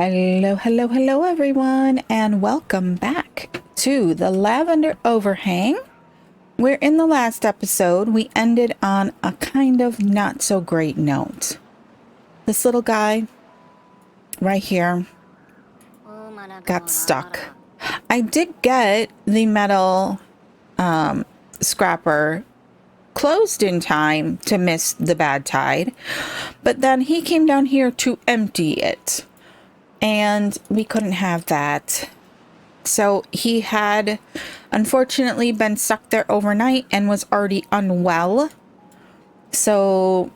Hello, hello, hello, everyone, and welcome back to the Lavender Overhang. Where in the last episode, we ended on a kind of not so great note. This little guy right here got stuck. I did get the metal scrapper closed in time to miss the bad tide, but then he came down here to empty it. And we couldn't have that. So he had unfortunately been stuck there overnight and was already unwell. So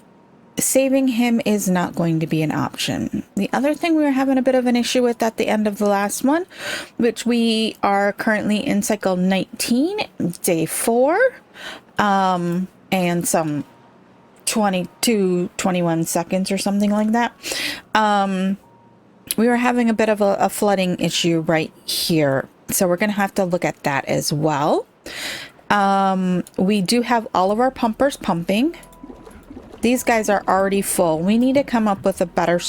saving him is not going to be an option. The other thing we were having a bit of an issue with at the end of the last one, which we are currently in cycle 19, day 4, and some 21 seconds or something like that. We were having a bit of a flooding issue right here. So we're going to have to look at that as well. We do have all of our pumpers pumping. These guys are already full. We need to come up with a better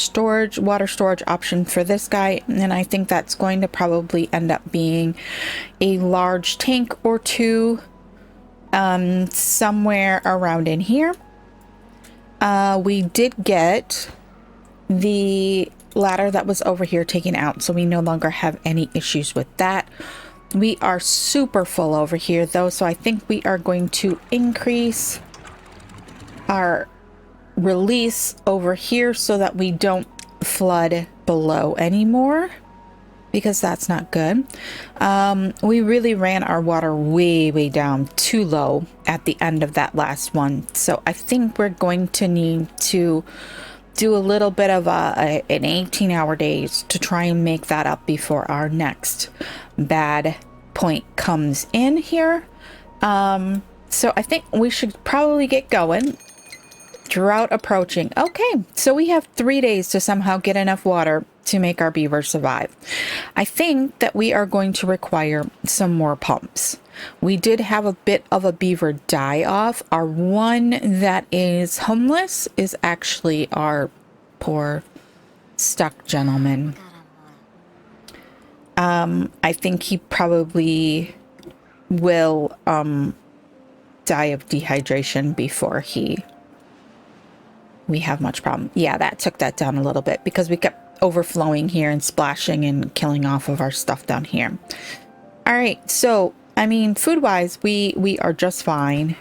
water storage option for this guy. And I think that's going to probably end up being a large tank or two somewhere around in here. We did get the ladder that was over here taken out, so we no longer have any issues with that. We are super full over here though, so I think we are going to increase our release over here so that we don't flood below anymore, because that's not good. We really ran our water way down too low at the end of that last one, so I think we're going to need to do a little bit of an 18-hour days to try and make that up before our next bad point comes in here. So I think we should probably get going. Drought approaching. Okay, so we have 3 days to somehow get enough water to make our beavers survive. I think that we are going to require some more pumps. We did have a bit of a beaver die off. Our one that is homeless is actually our poor stuck gentleman. I think he probably will die of dehydration before we have much problem. Yeah, that took that down a little bit because we kept overflowing here and splashing and killing off of our stuff down here. All right, so I mean, food wise, we are just fine.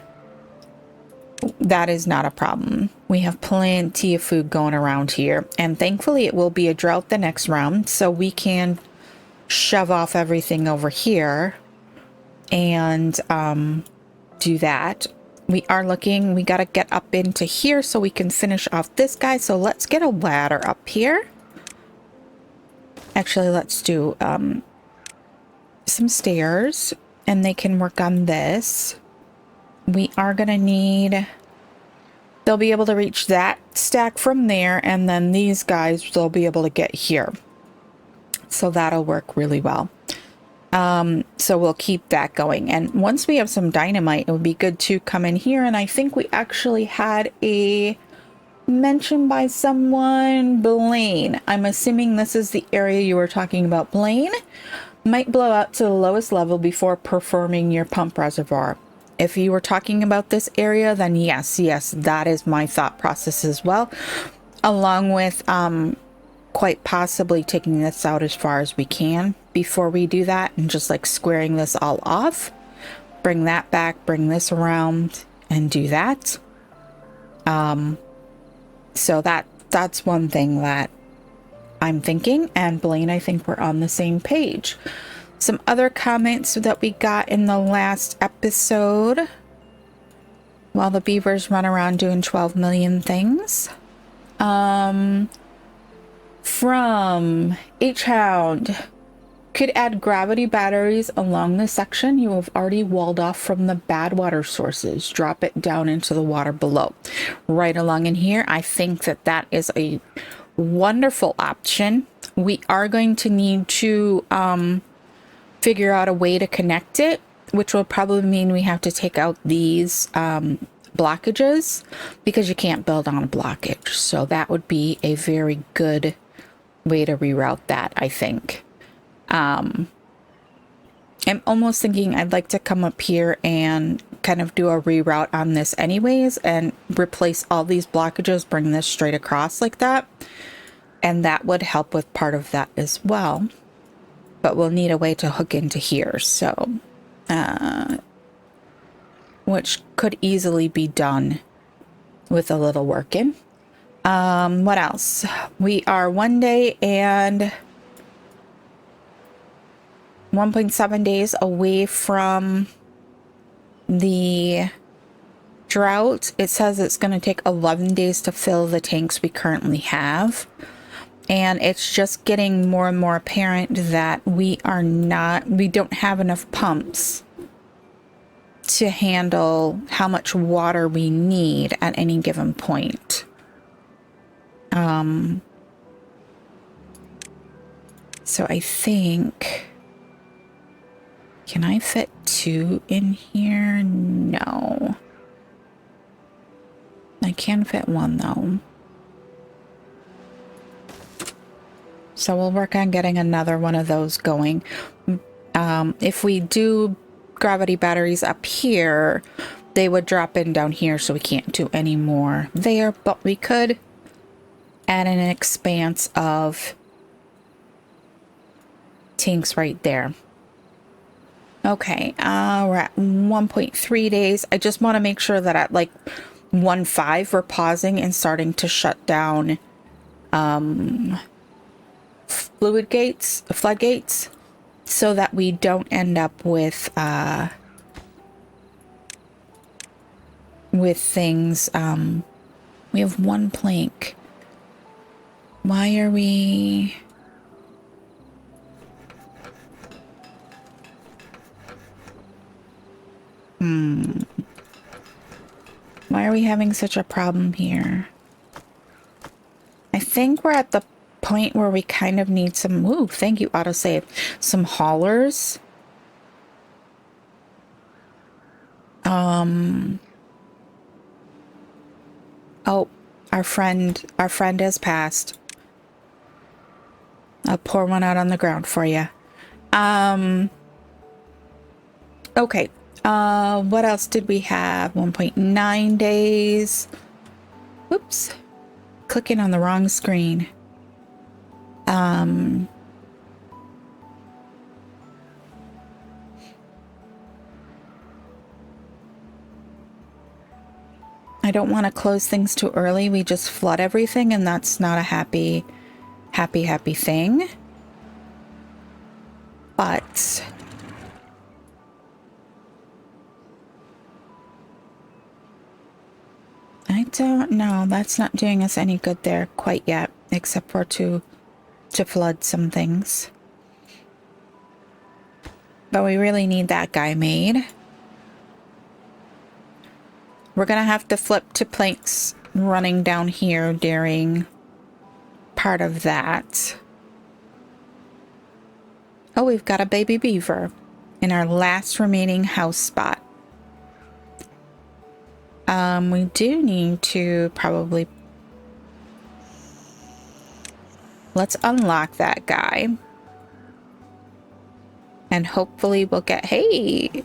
That is not a problem. We have plenty of food going around here, and thankfully it will be a drought the next round, so we can shove off everything over here and do that. We are looking, we got to get up into here so we can finish off this guy. So let's get a ladder up here. Actually, let's do some stairs, and they can work on this. We are going to need, they'll be able to reach that stack from there, and then these guys, they'll be able to get here. So that'll work really well. So we'll keep that going. And once we have some dynamite, it would be good to come in here. And I think we actually had a mention by someone, Blaine. I'm assuming this is the area you were talking about. Blaine, might blow out to the lowest level before performing your pump reservoir. If you were talking about this area, then yes, that is my thought process as well. Along with quite possibly taking this out as far as we can before we do that, and just like squaring this all off, bring that back, bring this around, and do that. So that's one thing that I'm thinking, and Blaine, I think we're on the same page. Some other comments that we got in the last episode, while the beavers run around doing 12 million things. From H-Hound, could add gravity batteries along the section you have already walled off from the bad water sources. Drop it down into the water below. Right along in here, I think that that is a wonderful option. We are going to need to figure out a way to connect it, which will probably mean we have to take out these blockages, because you can't build on a blockage. So that would be a very good way to reroute that, I think. I'm almost thinking I'd like to come up here and kind of do a reroute on this anyways and replace all these blockages, bring this straight across like that. And that would help with part of that as well. But we'll need a way to hook into here. So, which could easily be done with a little working. What else? We are 1 day and 1.7 days away from the drought. It says it's going to take 11 days to fill the tanks we currently have. And it's just getting more and more apparent that we don't have enough pumps to handle how much water we need at any given point. So I think, can I fit 2 in here? No. I can fit 1 though. So we'll work on getting another one of those going. If we do gravity batteries up here, they would drop in down here, so we can't do any more there, but we could add an expanse of tanks right there. Okay, we're at 1.3 days. I just want to make sure that at like 1.5 we're pausing and starting to shut down floodgates, so that we don't end up with things. We have 1 plank. Why are we... Why are we having such a problem here? I think we're at the point where we kind of need some... Ooh, thank you, autosave. Some haulers. Oh, our friend has passed. I'll pour one out on the ground for you. Okay. What else did we have? 1.9 days. Whoops. Clicking on the wrong screen. I don't want to close things too early. We just flood everything, and that's not a happy thing. But I don't know. That's not doing us any good there quite yet, except for to flood some things. But we really need that guy made. We're gonna have to flip to planks running down here during part of that. Oh, we've got a baby beaver in our last remaining house spot. We do need to probably... Let's unlock that guy. And hopefully we'll get... Hey!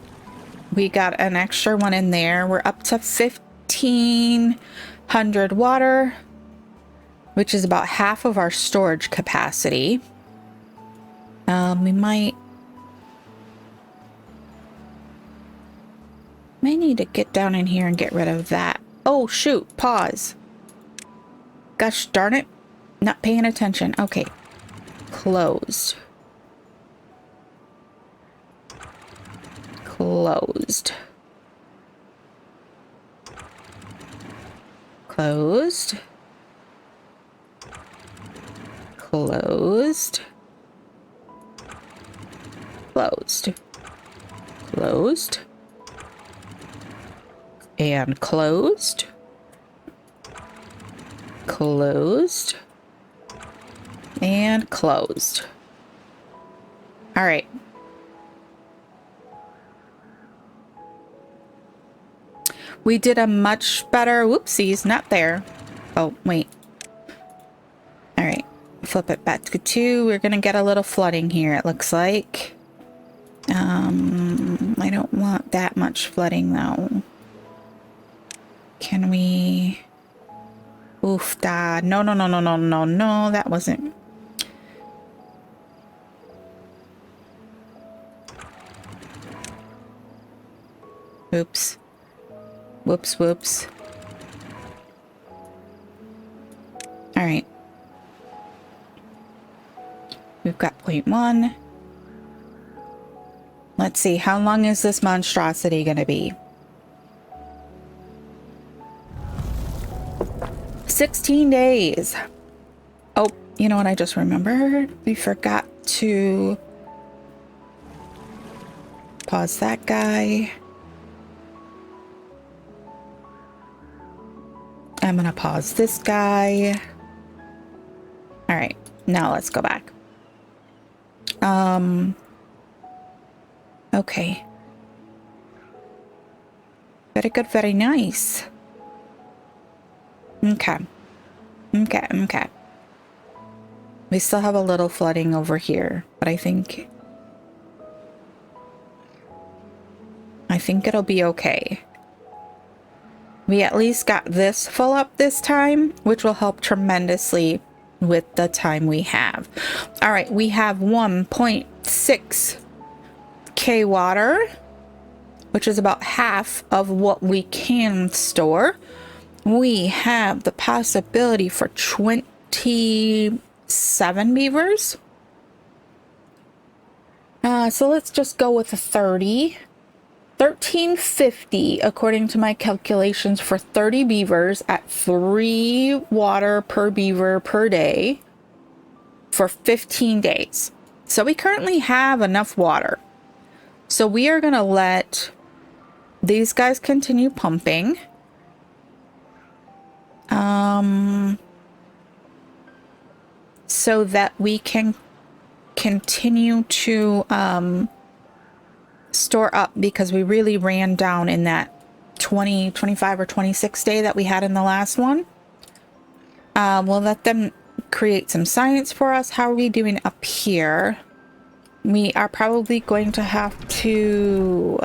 We got an extra one in there. We're up to 1,500 water, which is about half of our storage capacity. We might need to get down in here and get rid of that. Oh, shoot. Pause. Gosh darn it. Not paying attention. Okay. Closed. Closed. Closed. Closed. Closed. Closed. And closed. Closed. And closed. All right. We did a much better... Whoopsies, not there. Oh, wait. All right. Flip it back to 2. We're gonna get a little flooding here, it looks like. I don't want that much flooding though. Can we... Oof, da. No, no, no, no, no, no, no. That wasn't... Oops. Whoops, whoops. Alright. We've got 0.1. Let's see, how long is this monstrosity gonna be? 16 days. Oh, you know what I just remembered? We forgot to pause that guy. I'm gonna pause this guy. All right, now let's go back. Okay. Very good, very nice. Okay. Okay, okay. We still have a little flooding over here, but I think it'll be okay. We at least got this full up this time, which will help tremendously with the time we have. All right, we have 1.6K water, which is about half of what we can store. We have the possibility for 27 beavers. So let's just go with a 30. 1350 according to my calculations for 30 beavers at 3 water per beaver per day for 15 days. So we currently have enough water. So we are going to let these guys continue pumping. So that we can continue to store up, because we really ran down in that 20, 25 or 26 day that we had in the last one. We'll let them create some science for us. How are we doing up here? We are probably going to have to...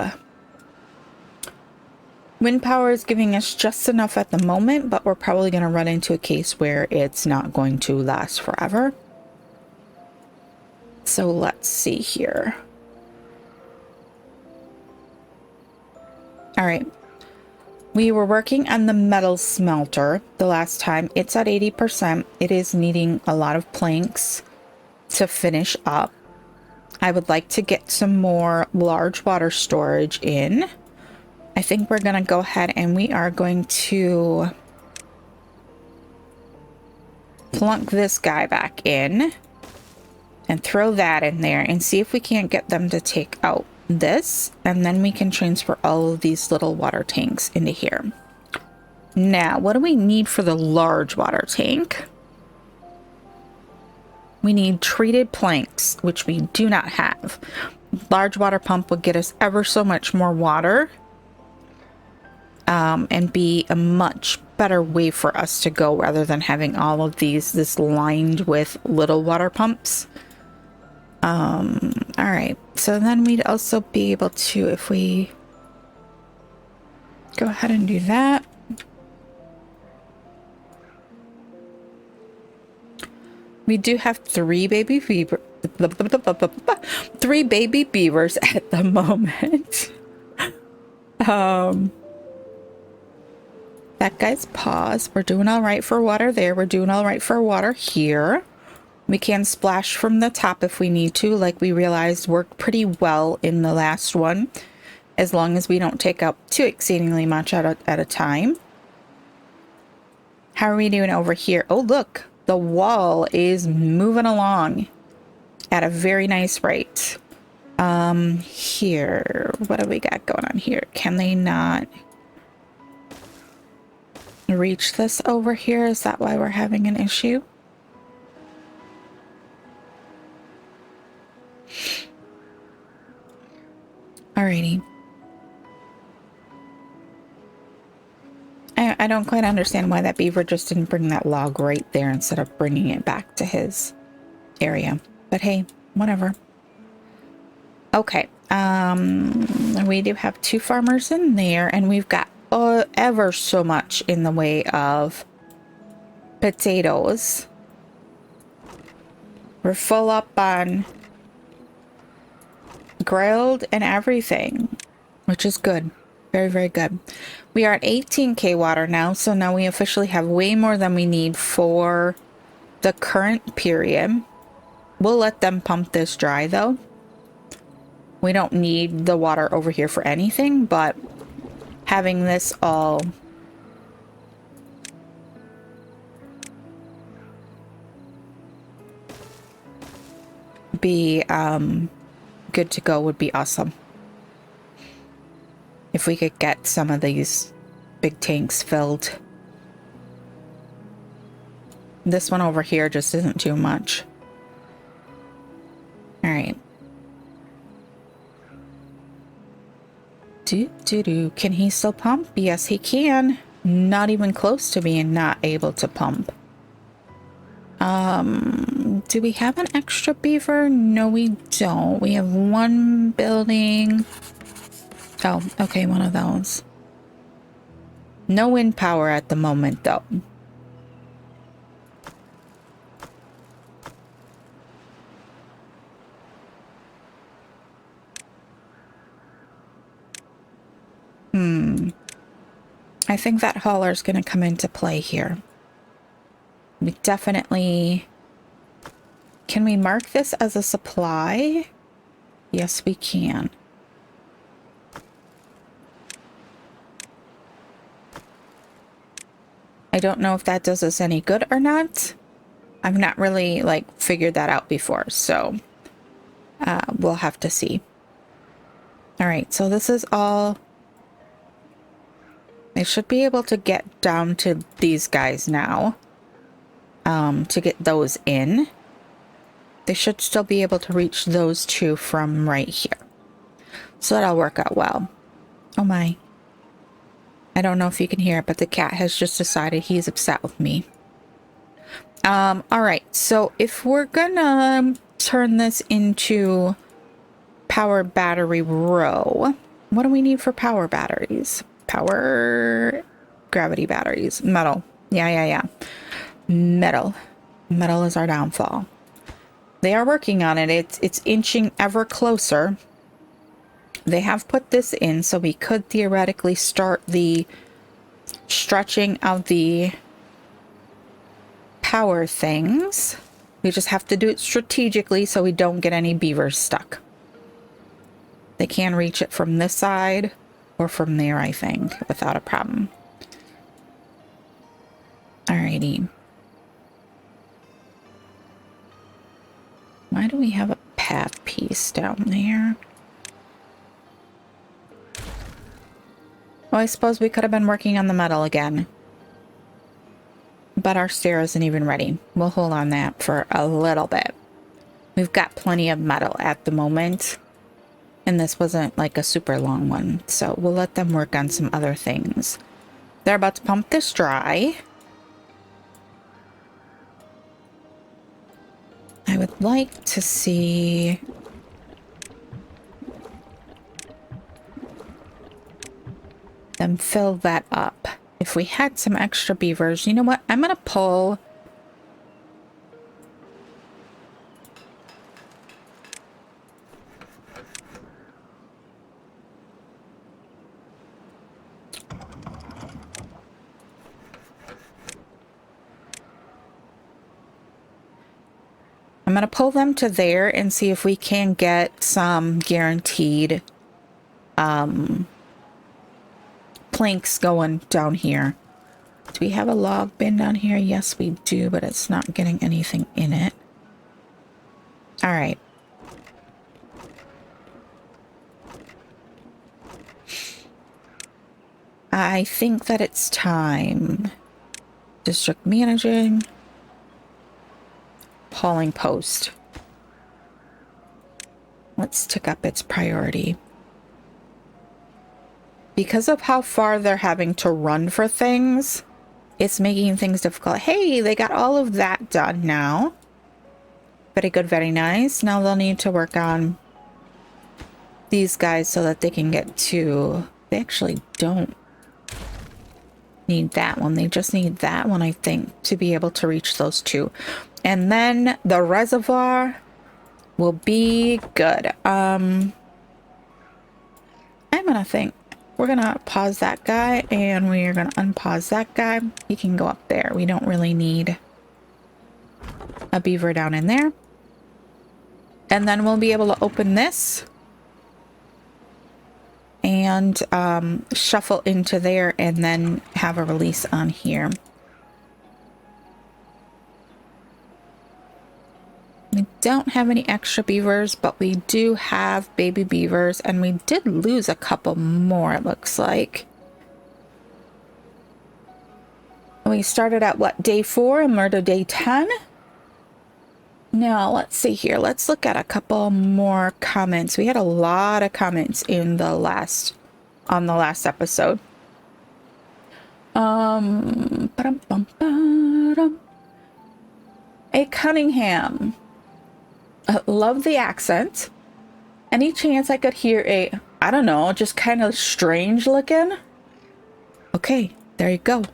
Wind power is giving us just enough at the moment, but we're probably going to run into a case where it's not going to last forever. So let's see here. All right. We were working on the metal smelter the last time. It's at 80%. It is needing a lot of planks to finish up. I would like to get some more large water storage in. I think we're going to go ahead and we are going to plunk this guy back in and throw that in there and see if we can't get them to take out this, and then we can transfer all of these little water tanks into here. Now, what do we need for the large water tank? We need treated planks, which we do not have. Large water pump would get us ever so much more water. And be a much better way for us to go rather than having all of this lined with little water pumps. All right, so then we'd also be able to, if we go ahead and do that. We do have 3 baby beavers at the moment. That guy's paused. We're doing all right for water there. We're doing all right for water here. We can splash from the top if we need to, like we realized worked pretty well in the last one, as long as we don't take up too exceedingly much at a time. How are we doing over here? Oh, look, the wall is moving along at a very nice rate. Here, what do we got going on here? Can they not reach this over here? Is that why we're having an issue? Alrighty. I I don't quite understand why that beaver just didn't bring that log right there instead of bringing it back to his area. But hey, whatever. Okay. We do have 2 farmers in there, and we've got ever so much in the way of potatoes. We're full up on grilled and everything, which is good. Very, very good. We are at 18k water now, so now we officially have way more than we need for the current period. We'll let them pump this dry, though. We don't need the water over here for anything, but having this all be good to go would be awesome. If we could get some of these big tanks filled. This one over here just isn't too much. All right. Can he still pump? Yes, he can. Not even close to being not able to pump. Do we have an extra beaver? No, we don't. We have 1 building. Oh, okay, one of those. No wind power at the moment, though. I think that hauler's going to come into play here. We definitely... Can we mark this as a supply? Yes, we can. I don't know if that does us any good or not. I've not really, like, figured that out before, so we'll have to see. All right, so this is all... I should be able to get down to these guys now to get those in. They should still be able to reach those 2 from right here. So that'll work out well. Oh my. I don't know if you can hear it, but the cat has just decided he's upset with me. All right. So if we're gonna turn this into power battery row, what do we need for power batteries? Power gravity batteries. Metal. Yeah. Metal. Metal is our downfall. They are working on it. It's inching ever closer. They have put this in, so we could theoretically start the stretching of the power things. We just have to do it strategically so we don't get any beavers stuck. They can reach it from this side or from there, I think, without a problem. Alrighty. Why do we have a path piece down there? Well, I suppose we could have been working on the metal again. But our stair isn't even ready. We'll hold on that for a little bit. We've got plenty of metal at the moment. And this wasn't like a super long one. So we'll let them work on some other things. They're about to pump this dry. I would like to see... them fill that up. If we had some extra beavers, you know what? I'm gonna pull... I'm gonna pull them to there and see if we can get some guaranteed planks going down here. Do we have a log bin down here? Yes, we do, but it's not getting anything in it. All right. I think that it's time. District managing. Hauling post. Let's tick up its priority. because of how far they're having to run for things, it's making things difficult. Hey, they got all of that done now. Very good, very nice. Now they'll need to work on these guys so that they can get to... They actually don't need that one. They just need that one, I think, to be able to reach those two. And then the reservoir will be good. I'm gonna think. We're gonna pause that guy and we are gonna unpause that guy. He can go up there. We don't really need a beaver down in there. And then we'll be able to open this and shuffle into there and then have a release on here. We don't have any extra beavers, but we do have baby beavers, and we did lose a couple more, it looks like. We started at what, day 4 and we're to day 10? Now, let's see here. Let's look at a couple more comments. We had a lot of comments in the last episode. A Cunningham. Love the accent. Any chance I could hear a, I don't know, just kind of strange looking? Okay, there you go.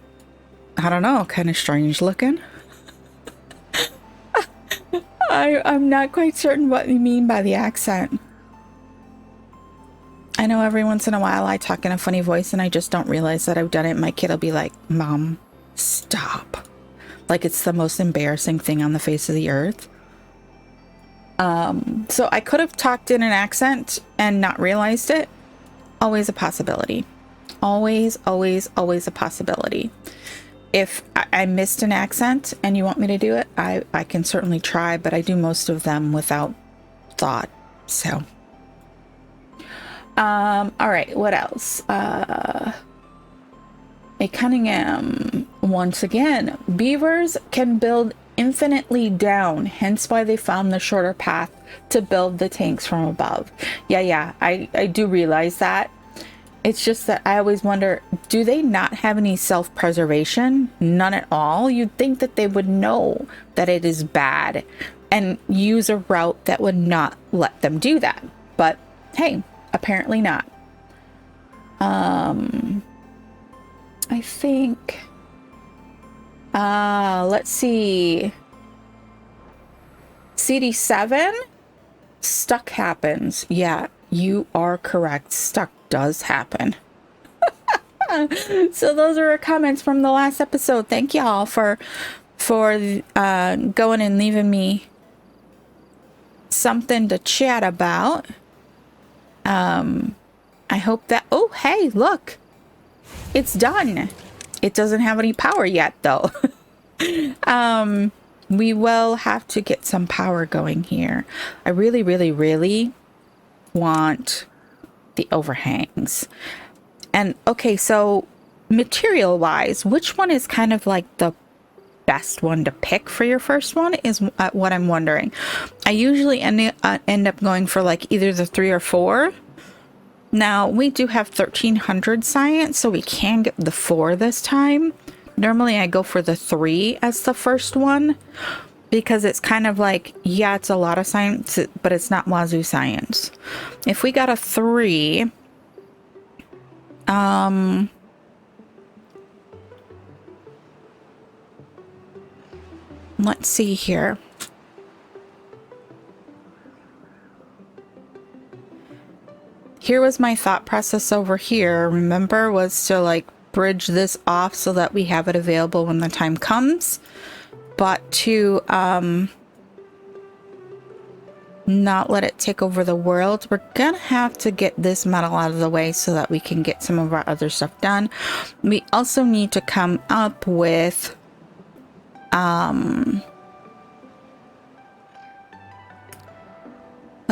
I don't know, kind of strange looking. I'm not quite certain what you mean by the accent. I know every once in a while I talk in a funny voice and I just don't realize that I've done it. My kid will be like, Mom, stop. Like it's the most embarrassing thing on the face of the earth. So I could have talked in an accent and not realized it. Always a possibility. Always, always, always a possibility. If I missed an accent and you want me to do it, I can certainly try, but I do most of them without thought. So, all right, what else? A Cunningham, once again, beavers can build infinitely down, hence why they found the shorter path to build the tanks from above. Yeah, I do realize that. It's just that I always wonder, do they not have any self-preservation? None at all? You'd think that they would know that it is bad and use a route that would not let them do that. But hey, apparently not. I think, let's see. CD7, stuck happens. Yeah, you are correct. Stuck does happen. So those are our comments from the last episode. Thank y'all for going and leaving me something to chat about. I hope that, oh hey, look, it's done. It doesn't have any power yet though. We will have to get some power going here. I really, really, really want the overhangs. And okay, so material wise, which one is kind of like the best one to pick for your first one is what I'm wondering. I usually end up going for like either the 3 or 4. Now we do have 1300 science, so we can get the 4 this time. Normally I go for the 3 as the first one because it's kind of like, yeah, it's a lot of science, but it's not wazoo science. If we got a 3, let's see here. Here was my thought process over here, remember, was to like bridge this off so that we have it available when the time comes, but to not let it take over the world. We're gonna have to get this metal out of the way so that we can get some of our other stuff done. We also need to come up with a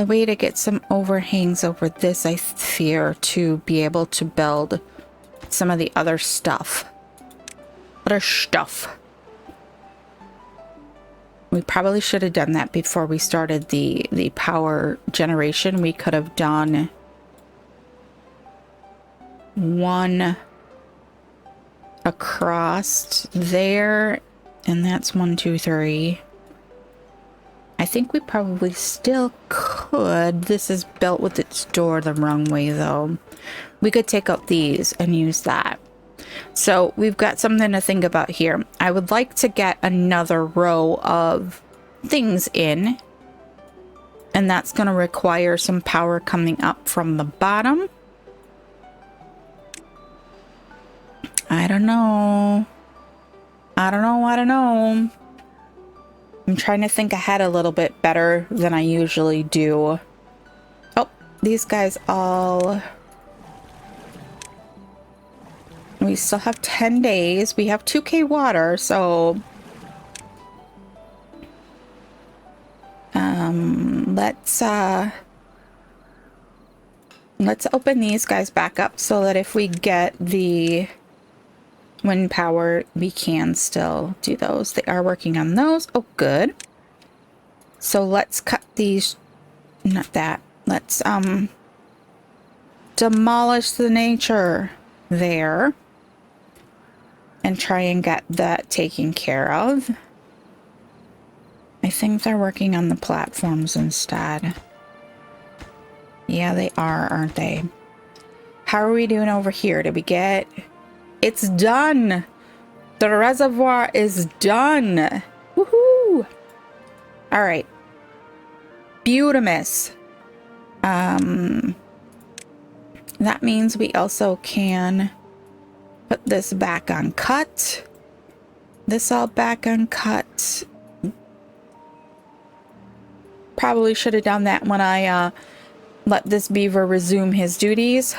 way to get some overhangs over this, I fear, to be able to build some of the other stuff. We probably should have done that before we started the power generation. We could have done one across there, and that's 1, 2, 3. I think we probably still could. This is built with its door the wrong way, though. We could take out these and use that. So we've got something to think about here. I would like to get another row of things in, and that's going to require some power coming up from the bottom. I don't know. I don't know. I'm trying to think ahead a little bit better than I usually do. Oh, these guys all... We still have 10 days. We have 2K water, so... Let's open these guys back up so that if we get the wind power, we can still do those. They are working on those. Oh, good. So let's cut these... Not that. Let's, demolish the nature there. And try and get that taken care of. I think they're working on the platforms instead. Yeah, they are, aren't they? How are we doing over here? Did we get... It's done! The reservoir is done! Woohoo! Alright. Beautimus. That means we also can put this back on cut. This all back on cut. Probably should have done that when I let this beaver resume his duties.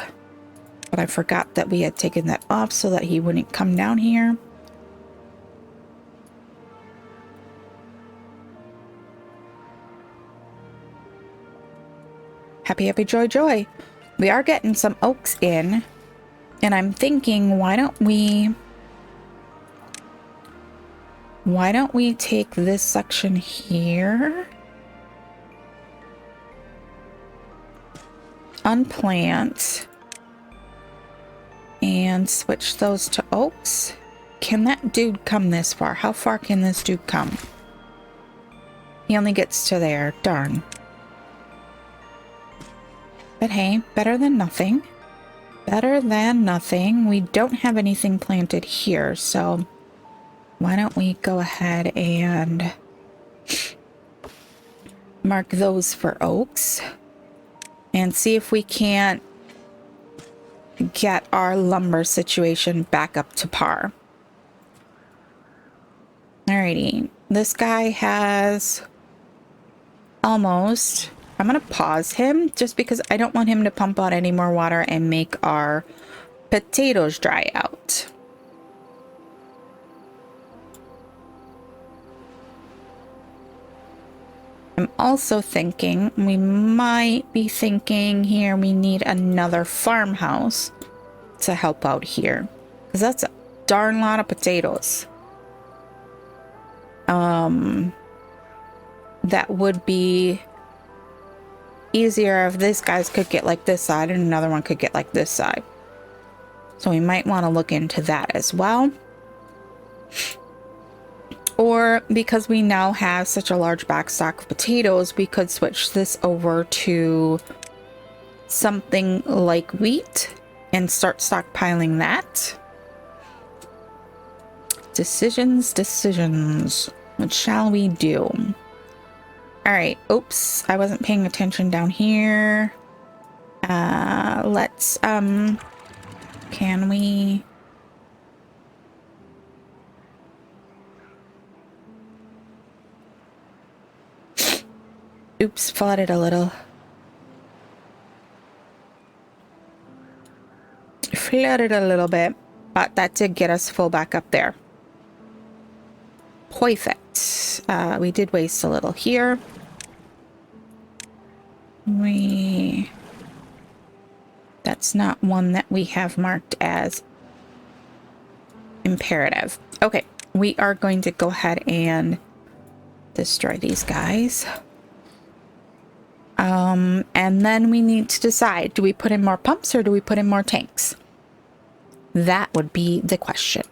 But I forgot that we had taken that off so that he wouldn't come down here. Happy, happy, joy, joy. We are getting some oaks in. And I'm thinking, why don't we take this section here, unplant, and switch those to oaks? Can that dude come this far? How far can this dude come? He only gets to there. Darn. But hey, better than nothing. Better than nothing. We don't have anything planted here, so why don't we go ahead and mark those for oaks and see if we can't get our lumber situation back up to par. Alrighty, this guy has almost... I'm going to pause him just because I don't want him to pump out any more water and make our potatoes dry out. I'm also thinking we might be thinking here we need another farmhouse to help out here, because that's a darn lot of potatoes. That would be easier if these guys could get like this side and another one could get like this side. So we might want to look into that as well. Or because we now have such a large backstock of potatoes, we could switch this over to something like wheat and start stockpiling that. Decisions. What shall we do? Alright, oops, I wasn't paying attention down here. Let's, can we... Oops, flooded a little. Flooded a little bit, but that did get us full back up there. Perfect. We did waste a little here. That's not one that we have marked as imperative. Okay, we are going to go ahead and destroy these guys. And then we need to decide, do we put in more pumps or do we put in more tanks? That would be the question.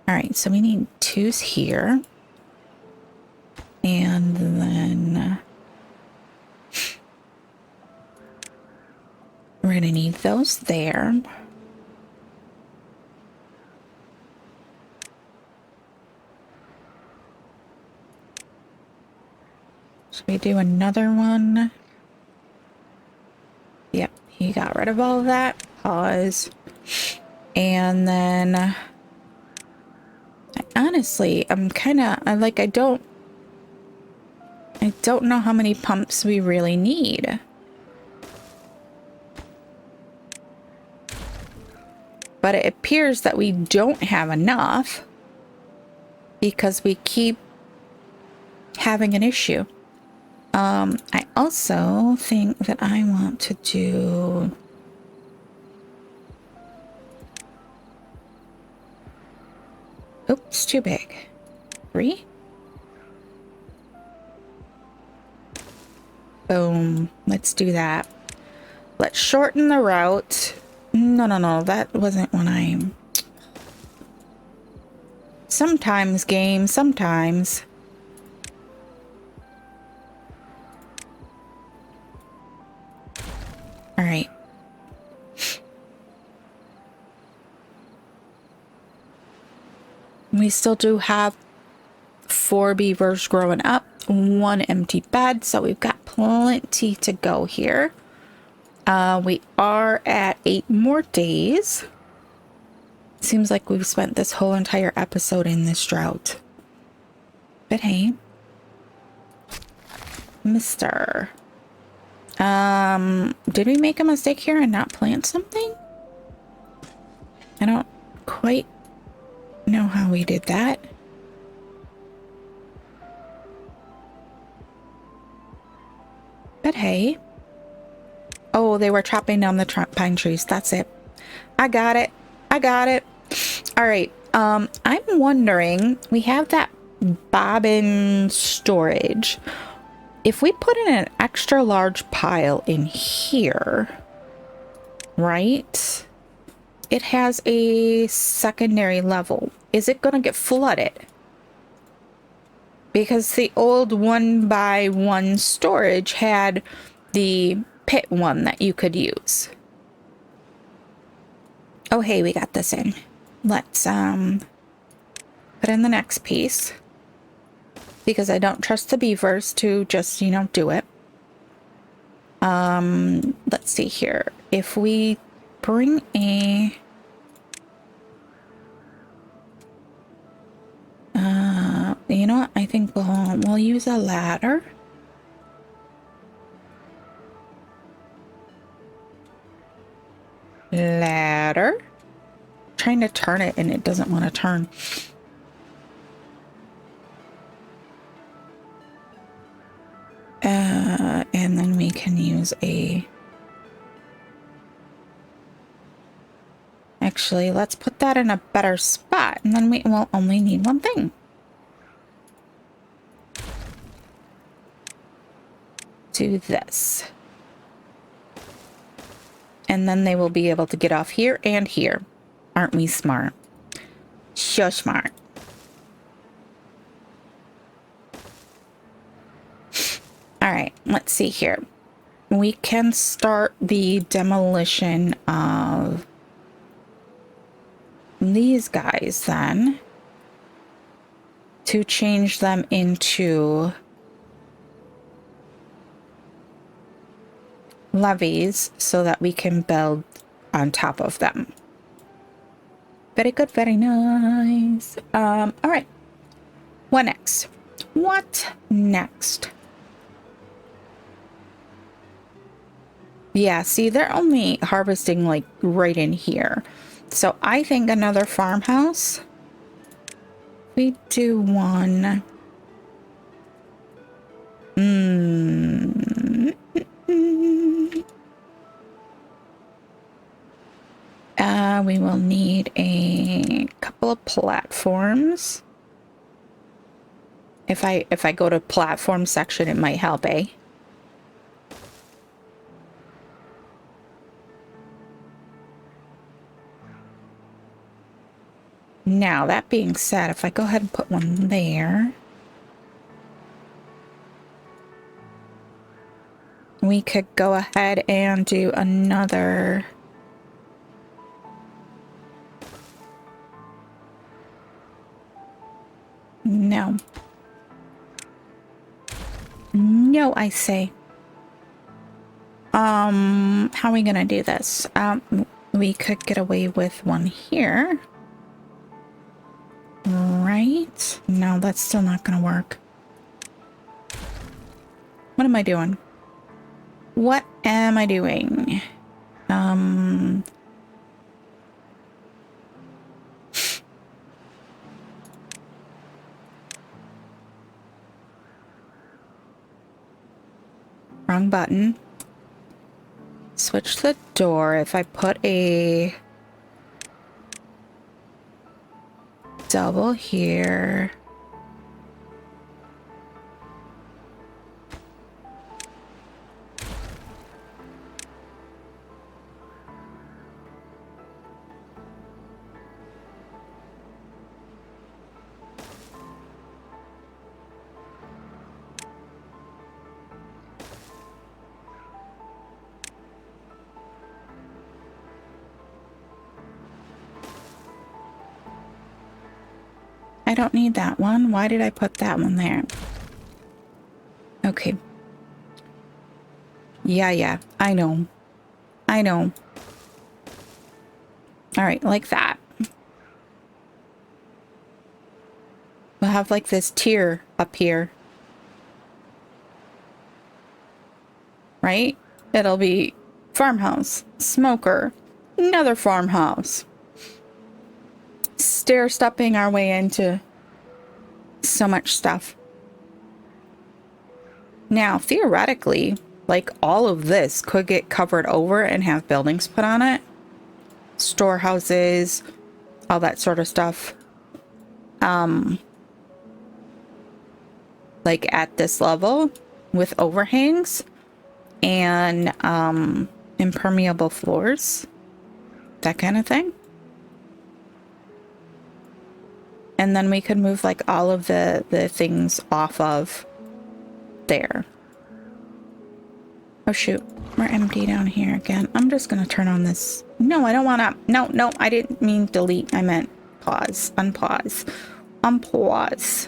All right, so we need 2s here. And then we're going to need those there. Should we do another one? Yep, he got rid of all of that. Pause. And then I'm kind of like, I don't know how many pumps we really need. But it appears that we don't have enough because we keep having an issue. I also think that I want to do... Oops, too big. 3? Boom. Let's do that. Let's shorten the route. No. That wasn't what I'm... Sometimes, game. Sometimes. All right. We still do have 4 beavers growing up, 1 empty bed, so we've got plenty to go here. We are at 8 more days. Seems like we've spent this whole entire episode in this drought. But hey, Mister. Did we make a mistake here and not plant something? I don't quite know how we did that. But hey. Oh, they were chopping down the pine trees. That's it. I got it. All right. I'm wondering, we have that bobbin storage. If we put in an extra large pile in here, right? It has a secondary level. Is it going to get flooded? Because the old 1x1 storage had the pit one that you could use. Oh, hey, we got this in. Let's put in the next piece. Because I don't trust the beavers to just, you know, do it. Let's see here. If we bring a... you know what? I think we'll use a ladder. Ladder. Trying to turn it and it doesn't want to turn. And then we can use a... Actually, let's put that in a better spot, and then we will only need one thing. Do this. And then they will be able to get off here and here. Aren't we smart? So smart. All right, let's see here. We can start the demolition of these guys then to change them into levees so that we can build on top of them. Very good, very nice. All right. What next? What next? Yeah, see, they're only harvesting like right in here. So I think another farmhouse. We do one. We will need a couple of platforms. If I go to platform section, it might help, eh? Now, that being said, if I go ahead and put one there, we could go ahead and do another. No. No, I say. How are we gonna do this? We could get away with one here. Right? No, that's still not gonna work. What am I doing? What am I doing? Wrong button. Switch the door. If I put a double here. I don't need that one. Why did I put that one there? Okay. Yeah, I know. I know. All right, like that. We'll have like this tier up here. Right? It'll be farmhouse, smoker, another farmhouse. Stair-stepping our way into so much stuff. Now, theoretically, like all of this could get covered over and have buildings put on it. Storehouses, all that sort of stuff. Like at this level with overhangs and impermeable floors, that kind of thing. And then we could move like all of the things off of there. Oh shoot, we're empty down here again. I'm just gonna turn on this. No, I don't wanna. No, I didn't mean delete. I meant pause, unpause, unpause.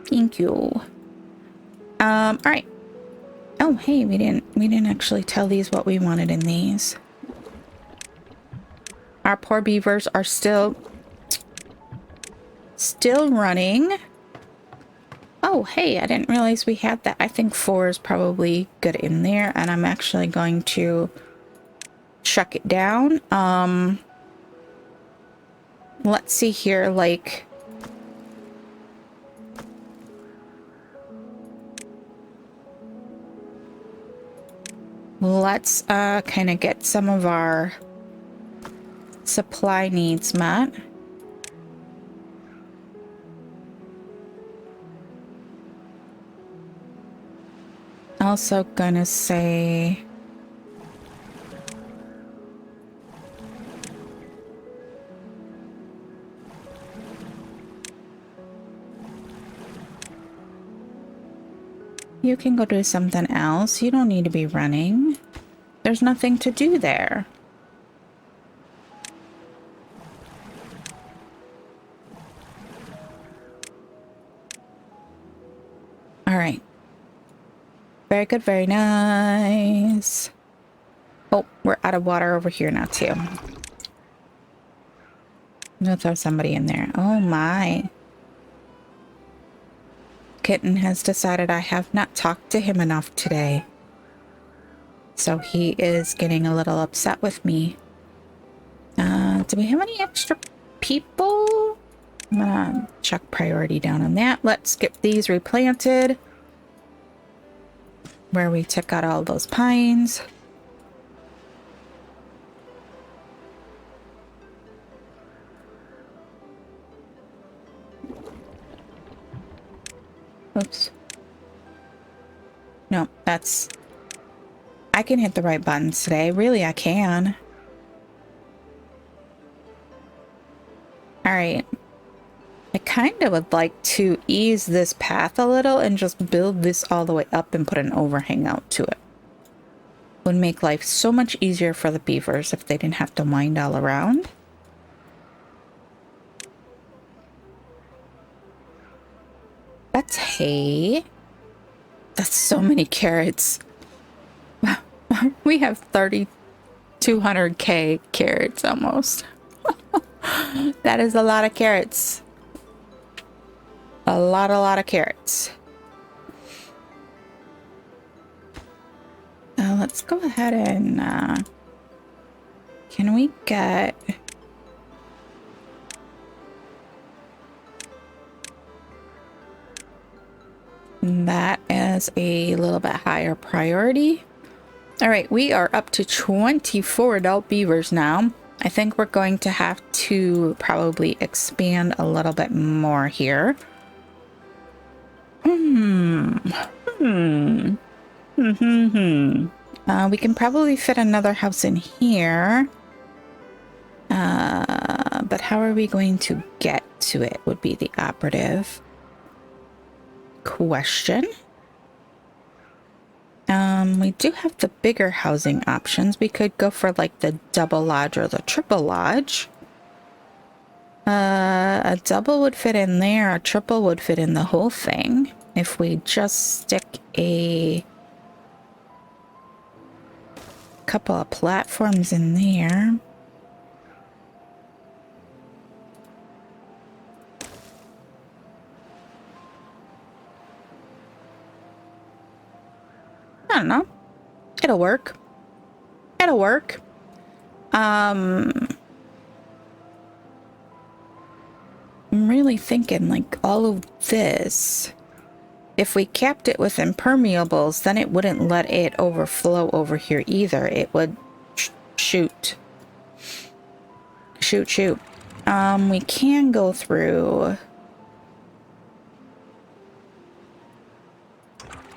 Thank you. All right. Oh, hey, we didn't actually tell these what we wanted in these. Our poor beavers are still running. Oh, hey, I didn't realize we had that. I think 4 is probably good in there, and I'm actually going to chuck it down. Let's see here, like, let's kind of get some of our supply needs met. Also gonna say you can go do something else. You don't need to be running. There's nothing to do there. All right. Very good, very nice. Oh, we're out of water over here now, too. I'm gonna throw somebody in there. Oh, my. Kitten has decided I have not talked to him enough today. So he is getting a little upset with me. Do we have any extra people? I'm gonna chuck priority down on that. Let's get these replanted. Where we took out all those pines. Oops. No, that's... I can hit the right buttons today. Really, I can. Alright. I kind of would like to ease this path a little and just build this all the way up and put an overhang out to it. Would make life so much easier for the beavers if they didn't have to wind all around. That's hay. That's so many carrots. We have 3,200k carrots almost. That is a lot of carrots. A lot of carrots. Let's go ahead and can we get that as a little bit higher priority? All right, we are up to 24 adult beavers now. I think we're going to have to probably expand a little bit more here. We can probably fit another house in here. But how are we going to get to it would be the operative question. We do have the bigger housing options. We could go for like the double lodge or the triple lodge. A double would fit in there, a triple would fit in the whole thing. If we just stick a couple of platforms in there. I don't know. It'll work. It'll work. I'm really thinking like all of this, if we capped it with impermeables, then it wouldn't let it overflow over here either. It would shoot. We can go through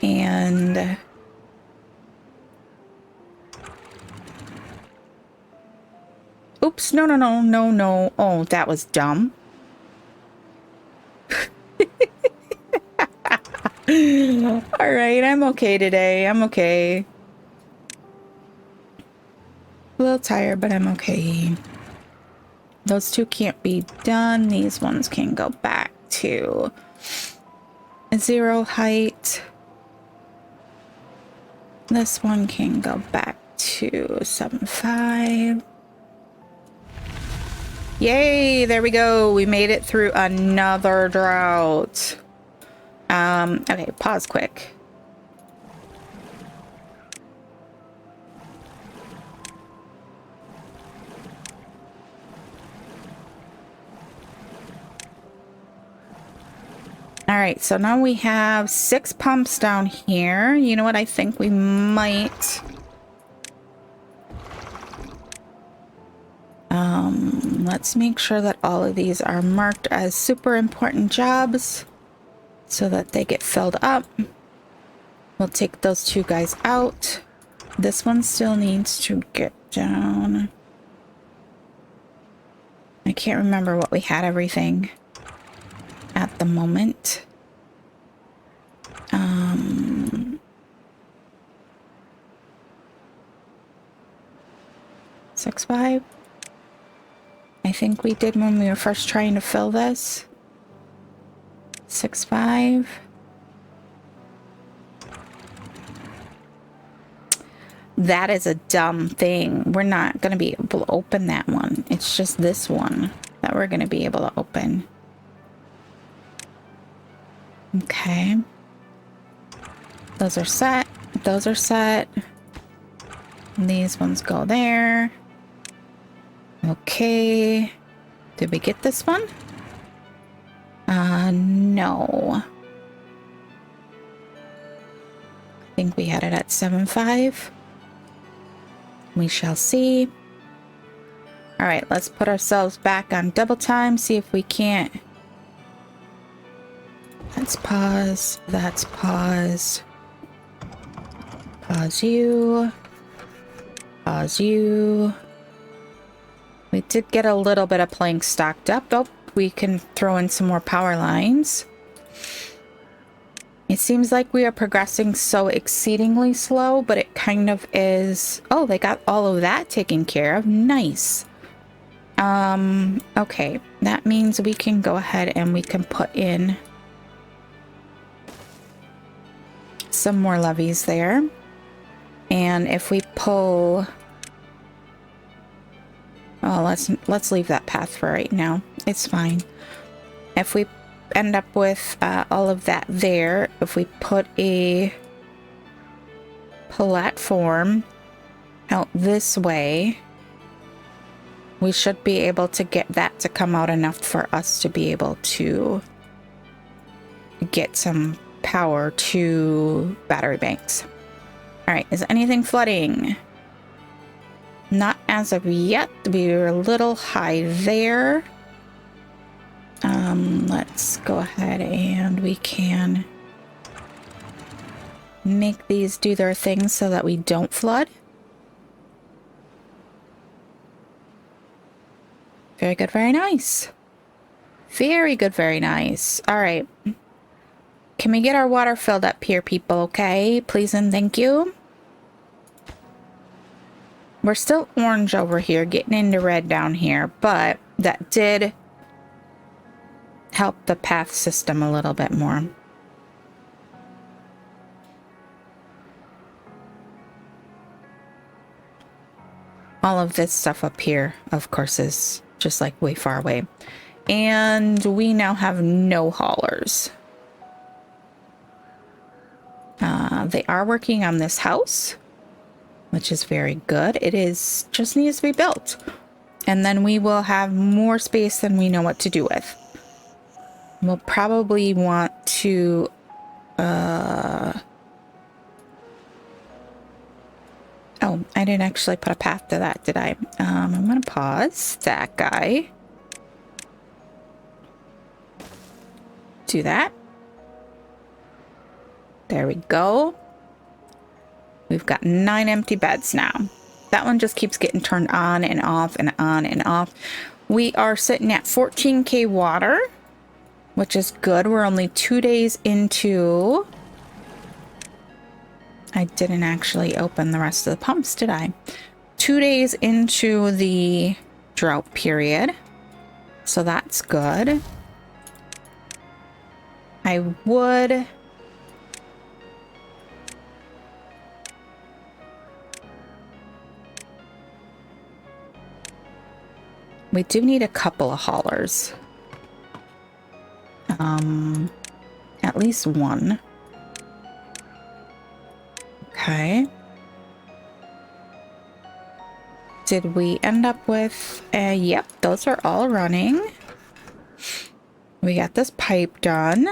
and oops, no. Oh, that was dumb. All right, I'm okay today. I'm okay. A little tired, but I'm okay. Those two can't be done. These ones can go back to 0 height. This one can go back to 7.5. Yay, there we go. We made it through another drought. Okay, pause quick. All right, so now we have 6 pumps down here. You know what? I think we might... let's make sure that all of these are marked as super important jobs so that they get filled up. We'll take those 2 guys out. This one still needs to get down. I can't remember what we had everything at the moment. 6.5. I think we did when we were first trying to fill this. 6.5. That is a dumb thing. We're not going to be able to open that one. It's just this one that we're going to be able to open. Okay. Those are set. Those are set. And these ones go there. Okay. Did we get this one? No. I think we had it at 7.5. We shall see. All right, let's put ourselves back on double time. See if we can't. Let's pause. That's pause. Pause you. Pause you. We did get a little bit of planks stocked up. Oh, we can throw in some more power lines. It seems like we are progressing so exceedingly slow, but it kind of is. Oh, they got all of that taken care of. Nice. Okay. That means we can go ahead and we can put in some more levees there. And if we pull... Oh, let's leave that path for right now. It's fine. If we end up with all of that there, if we put a platform out this way, we should be able to get that to come out enough for us to be able to get some power to battery banks. All right, is anything flooding? Not as of yet. We're a little high there. Let's go ahead and we can make these do their thing so that we don't flood. Very good, very nice. Very good, very nice. All right. Can we get our water filled up here, people? Okay, please and thank you. We're still orange over here, getting into red down here, but that did help the path system a little bit more. All of this stuff up here, of course, is just like way far away. And we now have no haulers. They are working on this house, which is very good. It is just needs to be built. And then we will have more space than we know what to do with. We'll probably want to... Oh, I didn't actually put a path to that, did I? I'm going to pause that guy. Do that. There we go. We've got 9 empty beds now. That one just keeps getting turned on and off and on and off. We are sitting at 14K water, which is good. We're only 2 days into... I didn't actually open the rest of the pumps, did I? 2 days into the drought period. So that's good. I would... We do need a couple of haulers. At least one. Okay. Did we end up with... yep, those are all running. We got this pipe done.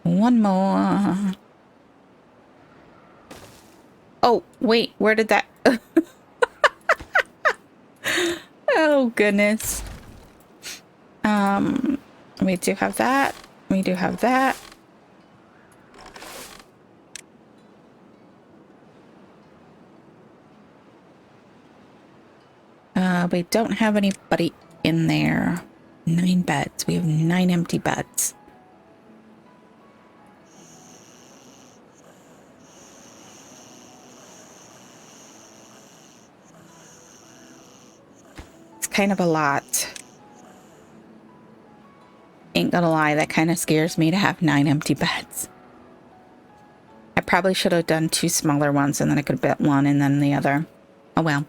One more. Oh, wait, where did that... Oh, goodness. We do have that. We do have that. We don't have anybody in there. 9 beds. We have 9 empty beds. It's kind of a lot. Ain't gonna lie, that kind of scares me to have 9 empty beds. I probably should have done 2 smaller ones and then I could have built one and then the other. Oh well.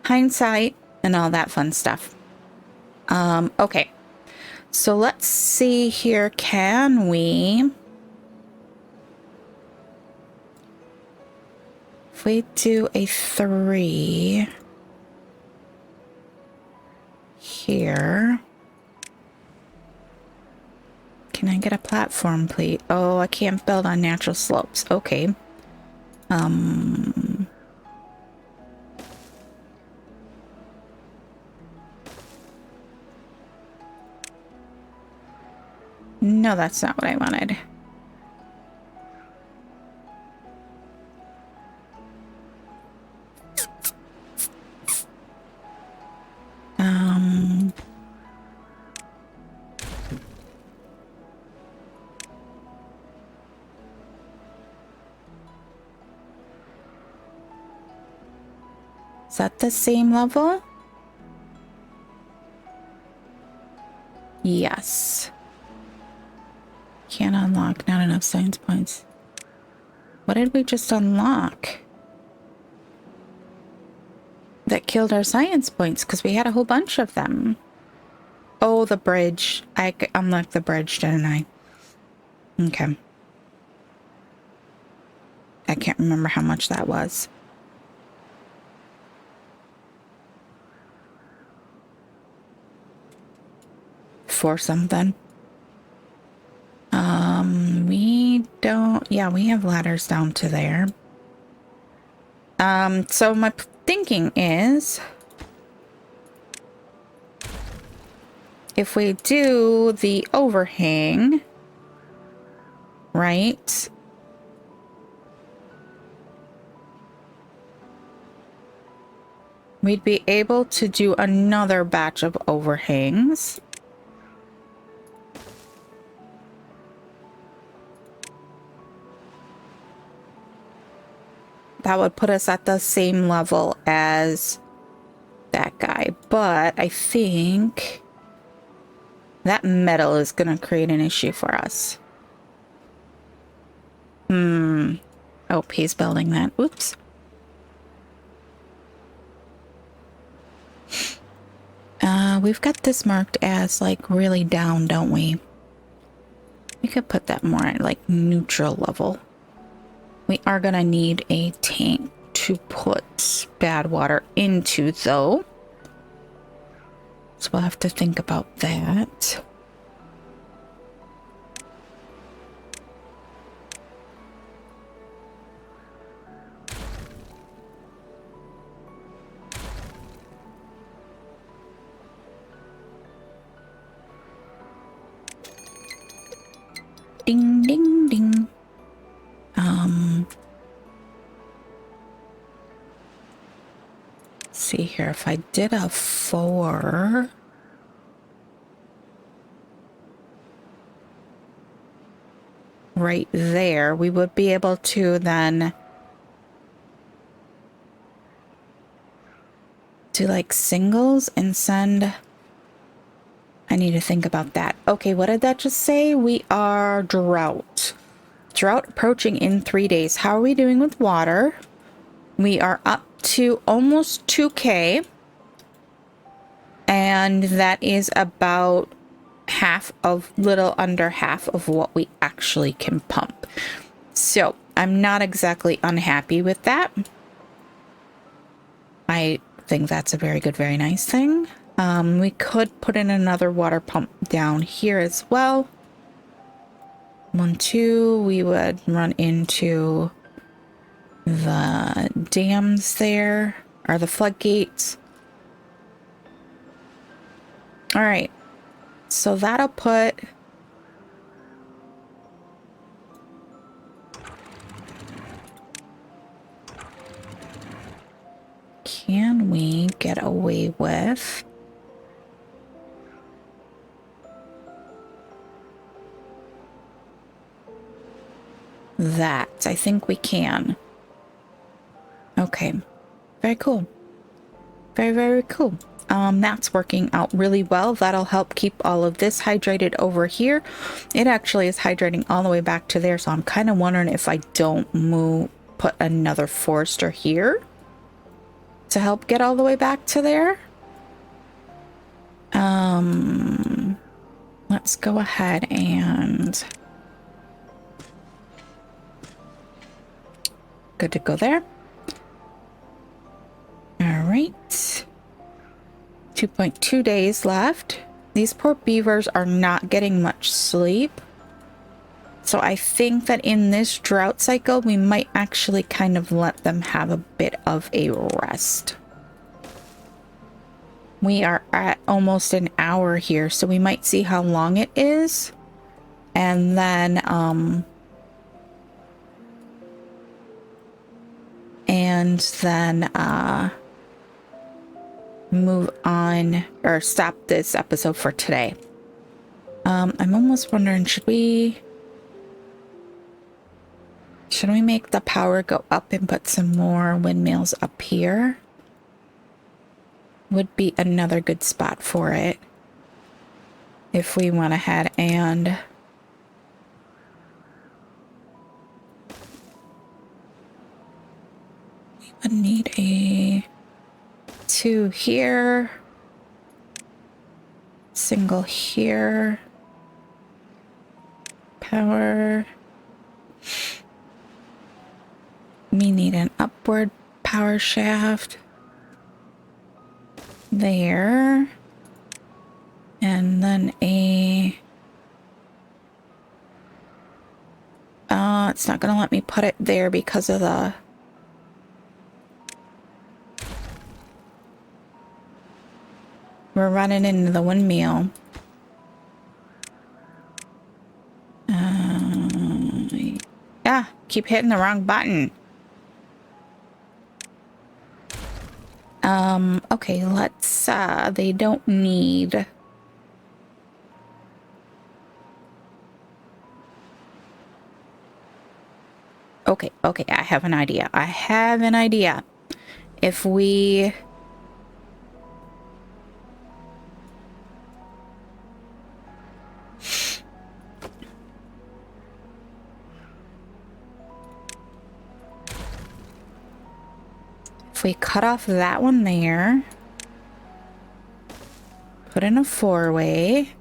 Hindsight and all that fun stuff. Okay. So let's see here. Can we... If we do a 3... here... Can I get a platform, please? Oh, I can't build on natural slopes. Okay. No, that's not what I wanted. Is that the same level? Yes. Can't unlock, not enough science points. What did we just unlock? That killed our science points because we had a whole bunch of them. Oh, the bridge. I unlocked the bridge, didn't I? Okay. I can't remember how much that was. For something. We don't... Yeah, we have ladders down to there. So my thinking is... if we do the overhang... right? We'd be able to do another batch of overhangs. That would put us at the same level as that guy. But I think that metal is going to create an issue for us. Oh, he's building that. Oops. We've got this marked as like really down, don't we? We could put that more at like neutral level. We are going to need a tank to put bad water into, though. So we'll have to think about that. Ding, ding, ding. Let's see here. If I did a 4... right there, we would be able to then do like singles and send... I need to think about that. Okay, what did that just say? We are drought. Drought approaching in 3 days. How are we doing with water? We are up to almost 2K. And that is about little under half of what we actually can pump. So I'm not exactly unhappy with that. I think that's a very good, very nice thing. We could put in another water pump down here as well. 1, 2, we would run into the dams there, or the floodgates. All right, so that'll put... Can we get away with... that? I think we can. Okay. Very cool. Very, very cool. That's working out really well. That'll help keep all of this hydrated over here. It actually is hydrating all the way back to there, so I'm kind of wondering if I don't put another forester here to help get all the way back to there. Let's go ahead and... good to go there. All right. 2.2 days left. These poor beavers are not getting much sleep. So I think that in this drought cycle, we might actually kind of let them have a bit of a rest. We are at almost an hour here, so we might see how long it is. And then, move on or stop this episode for today. I'm almost wondering, should we make the power go up and put some more windmills up here? would be another good spot for it. If we went ahead and we would need a 2 here, single here, power. We need an upward power shaft there, and then a it's not gonna let me put it there because of the we're running into the windmill. Yeah, keep hitting the wrong button. Okay, let's, they don't need... Okay, I have an idea. If we... If we cut off that one there, put in a 4-way,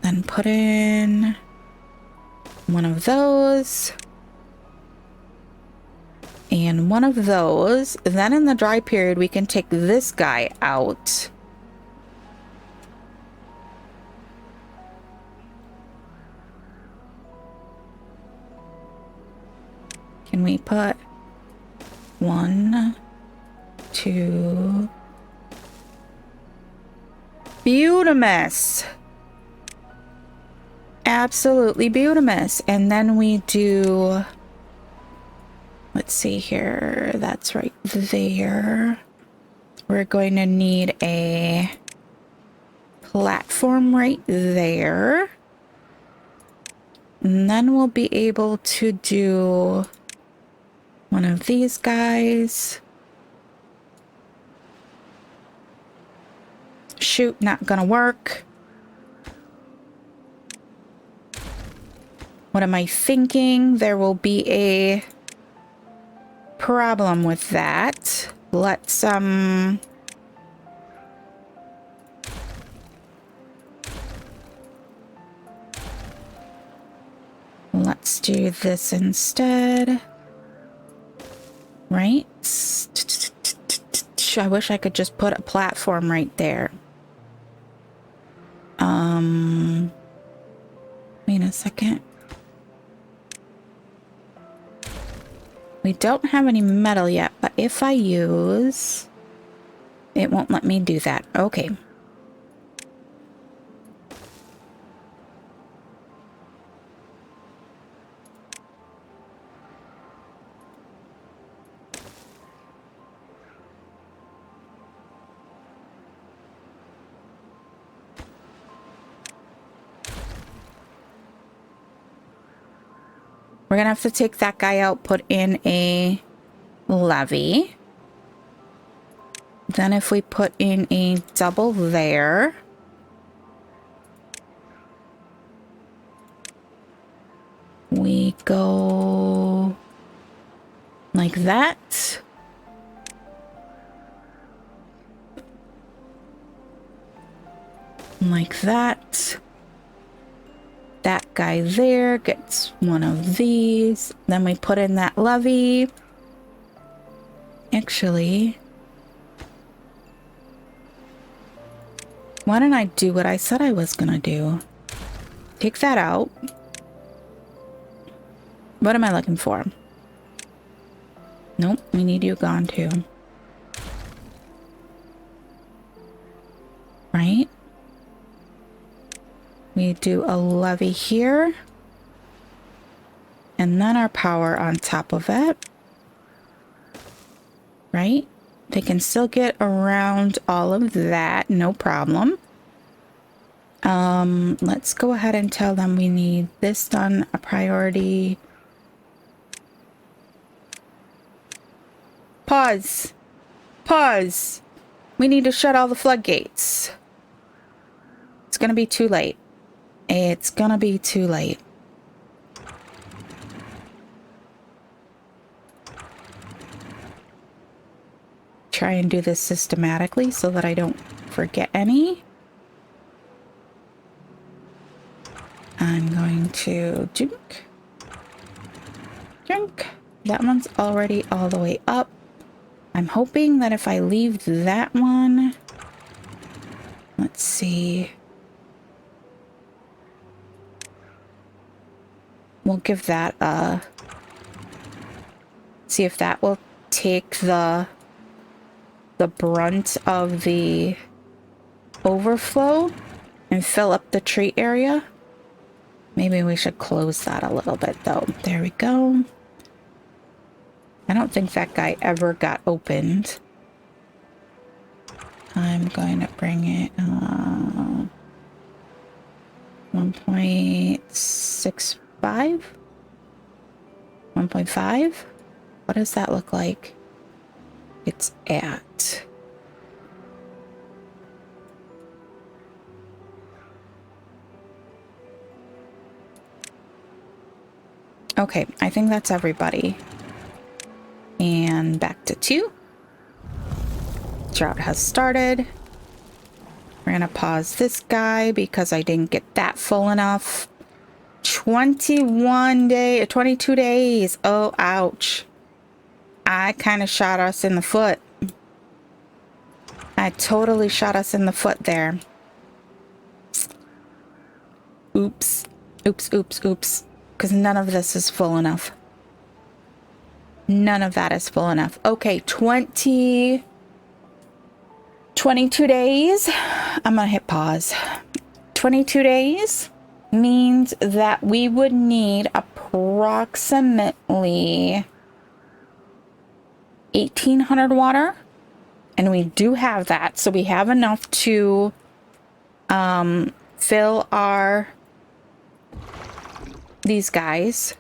then put in one of those, and one of those, then in the dry period we can take this guy out. Can we put 1, 2... Beautimous! Absolutely beautimous. And then we do... Let's see here. That's right there. We're going to need a platform right there. And then we'll be able to do one of these guys. Shoot, not gonna work. What am I thinking? There will be a problem with that. Let's, let's do this instead. Right? I wish I could just put a platform right there. Wait a second. We don't have any metal yet, but if I use... It won't let me do that. Okay. We're gonna have to take that guy out, put in a levee. Then if we put in a double there. We go like that. Like that. That guy there gets one of these. Then we put in that levee. Actually, why don't I do what I said I was gonna do? Take that out. What am I looking for? Nope, we need you gone too. Right? We do a levee here. And then our power on top of it. Right? They can still get around all of that, no problem. Let's go ahead and tell them we need this done a priority. Pause. Pause. We need to shut all the floodgates. It's gonna be too late. It's gonna be too late. Try and do this systematically so that I don't forget any. I'm going to drink. Drink. That one's already all the way up. I'm hoping that if I leave that one, let's see. We'll give that a, see if that will take the brunt of the overflow and fill up the tree area. Maybe we should close that a little bit though. There we go. I don't think that guy ever got opened. I'm going to bring it 1.65? 1.5? What does that look like? It's at. Okay, I think that's everybody. And back to 2. Drought has started. We're gonna pause this guy because I didn't get that full enough. 22 days. Oh, ouch. I kind of shot us in the foot. I totally shot us in the foot there. Oops. Oops, oops, oops. Because none of this is full enough. None of that is full enough. Okay, 22 days. I'm going to hit pause. 22 days means that we would need approximately 1,800 water. And we do have that. So we have enough to fill these guys.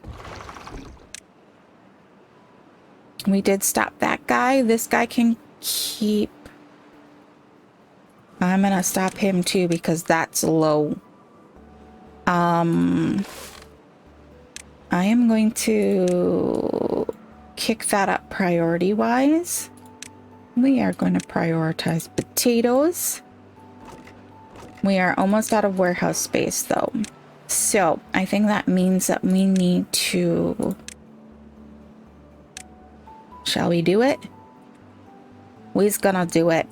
We did stop that guy. This guy can keep. I'm gonna stop him too because that's low. I am going to kick that up priority wise. We are going to prioritize potatoes. We are almost out of warehouse space though. So I think that means that we need to. Shall we do it? We's gonna do it.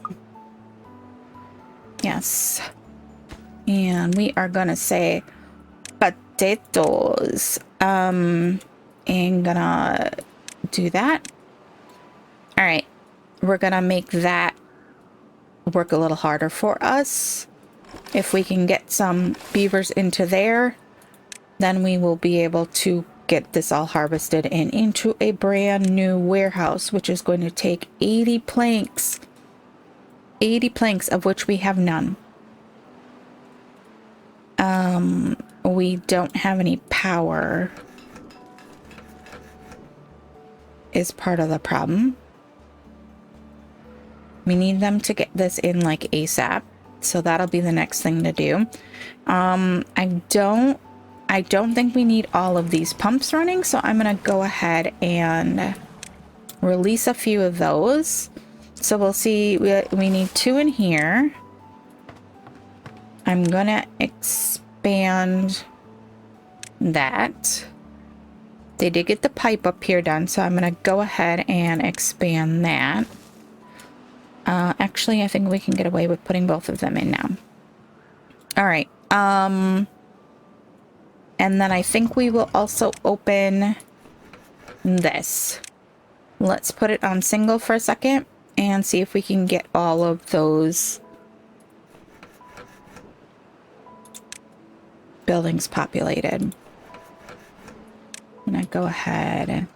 Yes. And we are gonna say potatoes. And gonna do that. All right. We're gonna make that work a little harder for us. If we can get some beavers into there, then we will be able to get this all harvested and into a brand new warehouse, which is going to take 80 planks. 80 planks, of which we have none. We don't have any power. Is part of the problem. We need them to get this in like ASAP. So that'll be the next thing to do. I don't think we need all of these pumps running, so I'm gonna go ahead and release a few of those. So we'll see, we need 2 in here. I'm gonna expand that. They did get the pipe up here done, so I'm gonna go ahead and expand that. Actually, I think we can get away with putting both of them in now. All right. And then I think we will also open this. Let's put it on single for a second and see if we can get all of those buildings populated. I'm gonna go ahead.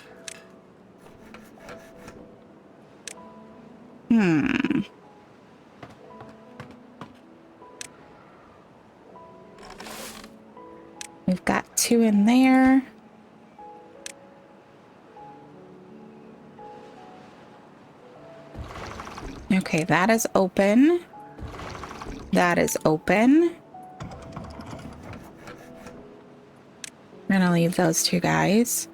We've got 2 in there. Okay, that is open. That is open. I'm gonna leave those two guys.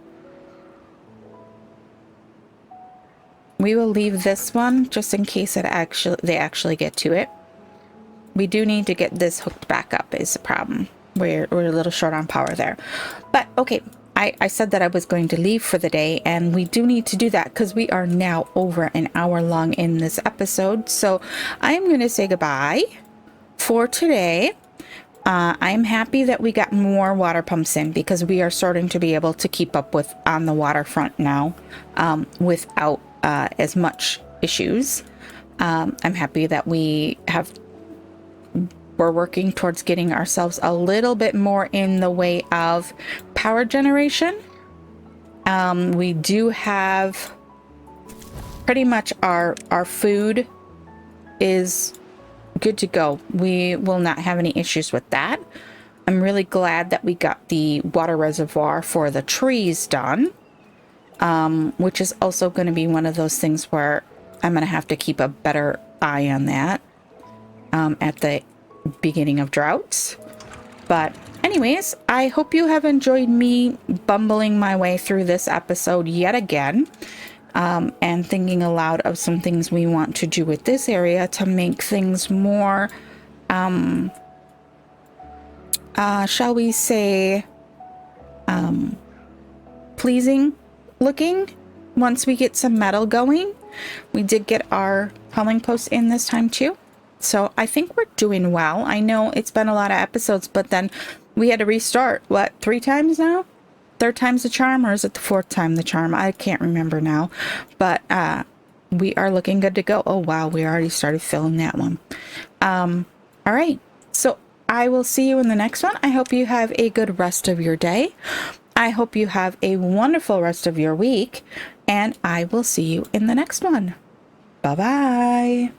We will leave this one just in case they actually get to it. We do need to get this hooked back up is the problem. We're a little short on power there. But okay, I said that I was going to leave for the day, and we do need to do that because we are now over an hour long in this episode. So I'm going to say goodbye for today. I'm happy that we got more water pumps in because we are starting to be able to keep up with on the waterfront now without as much issues. I'm happy that we're working towards getting ourselves a little bit more in the way of power generation. We do have pretty much our food is good to go. We will not have any issues with that. I'm really glad that we got the water reservoir for the trees done, which is also going to be one of those things where I'm going to have to keep a better eye on that at the beginning of droughts. But anyways, I hope you have enjoyed me bumbling my way through this episode yet again, and thinking aloud of some things we want to do with this area to make things more shall we say pleasing looking once we get some metal going. We did get our hauling post in this time too. So I think we're doing well. I know it's been a lot of episodes, but then we had to restart, what, 3 times now? 3rd time's the charm, or is it the 4th time the charm? I can't remember now. But we are looking good to go. Oh, wow, we already started filling that one. All right, so I will see you in the next one. I hope you have a good rest of your day. I hope you have a wonderful rest of your week, and I will see you in the next one. Bye-bye.